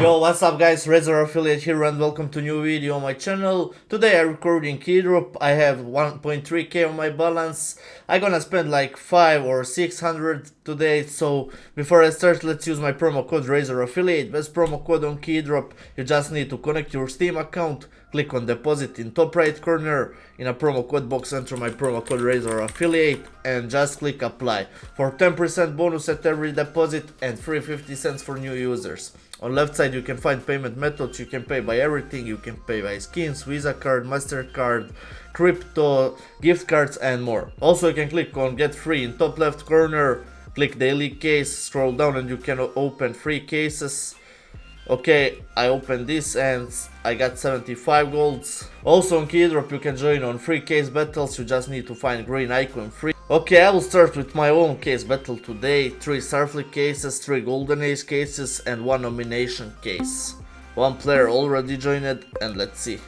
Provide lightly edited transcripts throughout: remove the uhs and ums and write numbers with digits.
Yo, what's up guys, Razor Affiliate here and welcome to new video on my channel. Today I'm recording Keydrop. I have 1.3k on my balance. I'm gonna spend like 5 or 600 today, so before I start, let's use my promo code Razor Affiliate. Best promo code on Keydrop. You just need to connect your Steam account, click on deposit in top right corner, in a promo code box enter my promo code Razor Affiliate and just click apply for 10% bonus at every deposit and free 50 cents for new users. On left side you can find payment methods. You can pay by everything. You can pay by skins, Visa card, MasterCard, crypto, gift cards and more. Also you can click on get free in top left corner, click daily case, scroll down and you can open free cases. Okay, I opened this and I got 75 golds. Also on Keydrop you can join on free case battles. You just need to find green icon free. Okay, I will start with my own case battle today. 3 Starfleet cases, 3 Golden Age cases and 1 nomination case. 1 player already joined and let's see.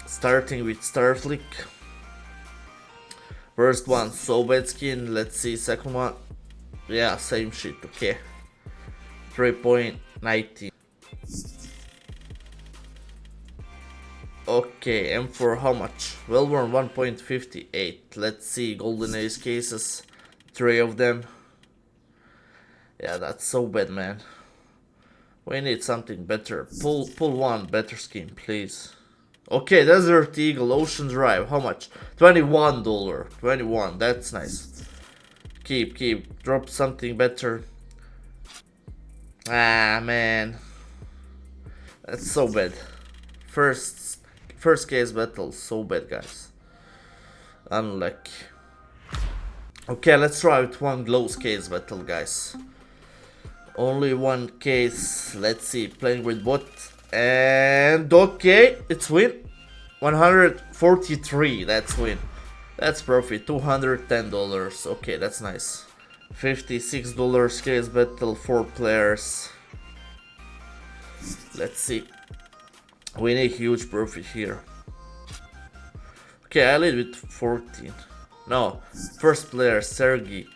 Starting with Starfleet. First one, so bad skin. Let's see, second one. Yeah, same shit, okay. 3.19. Okay, M4 how much? Well worn 1.58. Let's see, Golden Age cases. 3 of them. Yeah, that's so bad, man. We need something better. Pull one better skin, please. Okay, Desert Eagle, Ocean Drive, how much? $21. 21, that's nice. Keep, drop something better. Ah, man. That's so bad. First case battle, so bad, guys. Unlucky. Okay, let's try with 1 close case battle, guys. Only 1 case. Let's see, playing with bot. And okay, it's win. 143, that's win. That's profit, $210. Okay, that's nice. $56 case battle, 4 players. Let's see. We need huge profit here. Okay, I lead with 14. No, first player Sergey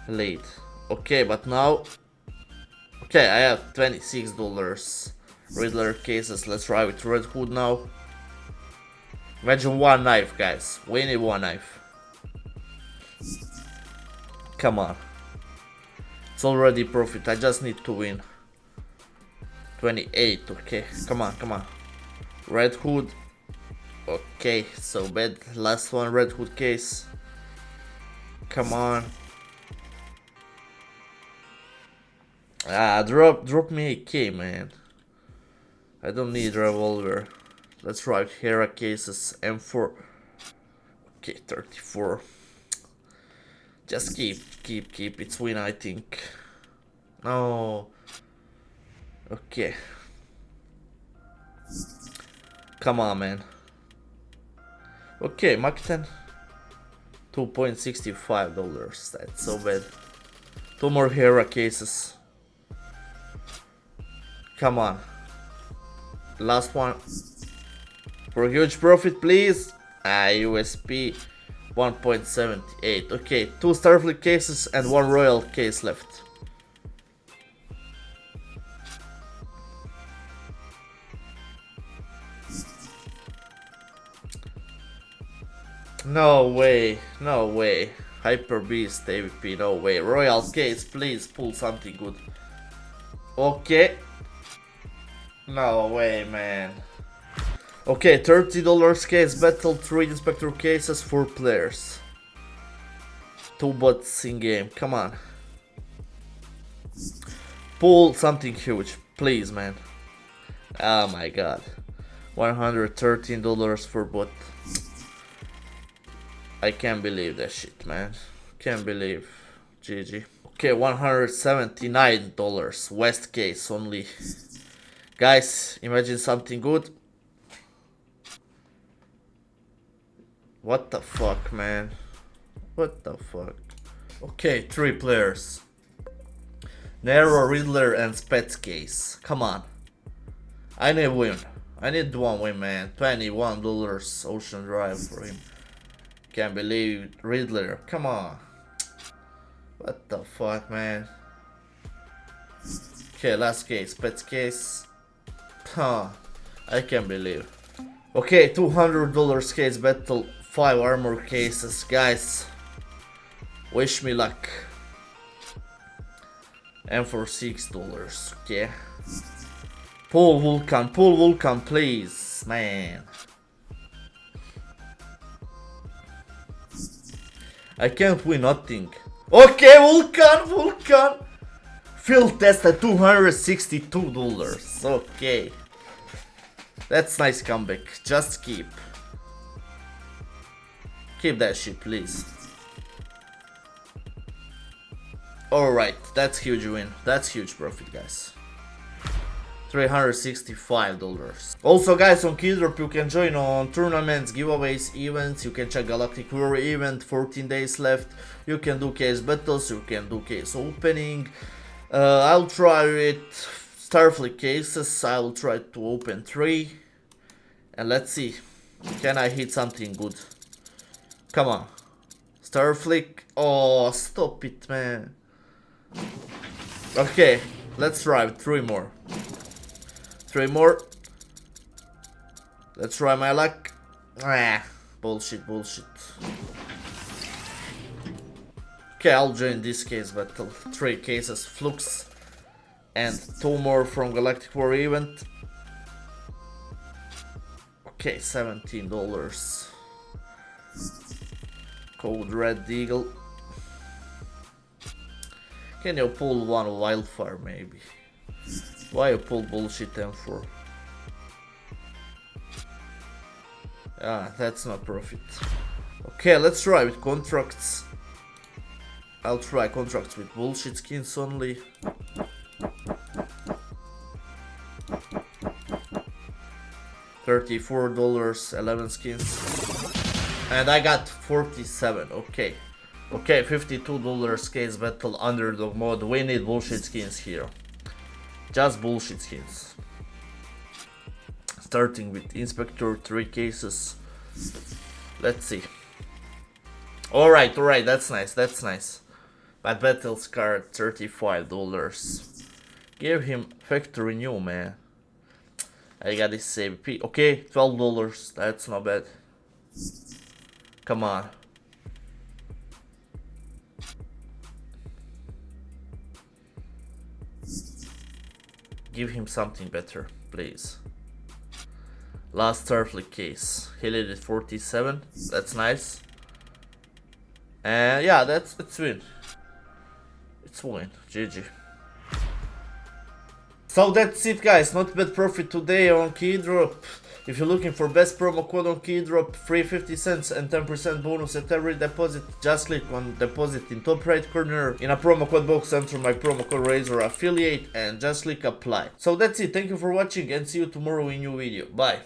lead. Okay, but now. Okay, I have $26. Riddler cases. Let's try with Red Hood now. Imagine 1 knife, guys. We need 1 knife. Come on. It's already profit. I just need to win. 28. Okay, come on. Red Hood. Okay, so bad. Last one, Red Hood case. Come on. Ah, drop me a key, man. I don't need revolver. Let's try Hera cases. M4. Okay, 34. Just keep. It's win, I think. No. Okay. Come on, man. Okay, Mach 10. $2.65. That's so bad. 2 more Hera cases. Come on. Last one. For a huge profit, please. USP 1.78. Okay, 2 Starfleet cases and 1 Royal case left. No way. Hyper Beast AVP, no way. Royal case, please pull something good. Okay. No way, man. Okay, $30 case battle, 3 Inspector cases, 4 players. 2 bots in game, come on. Pull something huge, please, man. Oh my god. $113 for bot. I can't believe that shit, man. Can't believe. GG. Okay, $179. West case only. Guys, imagine something good. What the fuck, man? What the fuck? Okay, 3 players. Nero, Riddler and Spets case. Come on. I need win. I need 1 win, man. $21 Ocean Drive for him. Can't believe Riddler. Come on. What the fuck, man? Okay, last case, pets case. Huh, I can't believe. Okay, $200 case battle, 5 armor cases, guys. Wish me luck. And for $6, okay. Pull Vulcan, please, man. I can't win nothing. Okay, Vulcan. Field test at $262. Okay. That's nice comeback. Just keep that shit, please. Alright, that's huge win. That's huge profit, guys. $365. Also, guys, on Keydrop you can join on tournaments, giveaways, events. You can check Galactic War event, 14 days left. You can do case battles, you can do case opening. I'll try with Starfleet cases. I'll try to open 3. And let's see. Can I hit something good? Come on. Starfleet. Oh, stop it, man. Okay, let's try with 3 more. 3 more. Let's try my luck. Ah, bullshit. Okay, I'll join this case battle. 3 cases flux and 2 more from Galactic War event. Okay, $17. Code Red Eagle. Can you pull one wildfire maybe? Why you pull bullshit M4? Ah, that's not profit. Okay, let's try with contracts. I'll try contracts with bullshit skins only. $34, 11 skins. And I got 47, okay. Okay, $52 case battle underdog mode. We need bullshit skins here. Just bullshit skins. Starting with Inspector, 3 cases. Let's see. Alright, that's nice. But battles card, $35. Give him factory new, man. I got this AVP. Okay, $12. That's not bad. Come on. Give him something better, please. Last Starfleet case. He lit it 47. That's nice. And yeah, it's win. It's win. GG. So that's it, guys. Not bad profit today on Keydrop. If you're looking for best promo code on Keydrop, free 50 cents and 10% bonus at every deposit, just click on deposit in top right corner. In a promo code box, enter my promo code Razor affiliate and just click apply. So that's it. Thank you for watching and see you tomorrow in new video. Bye.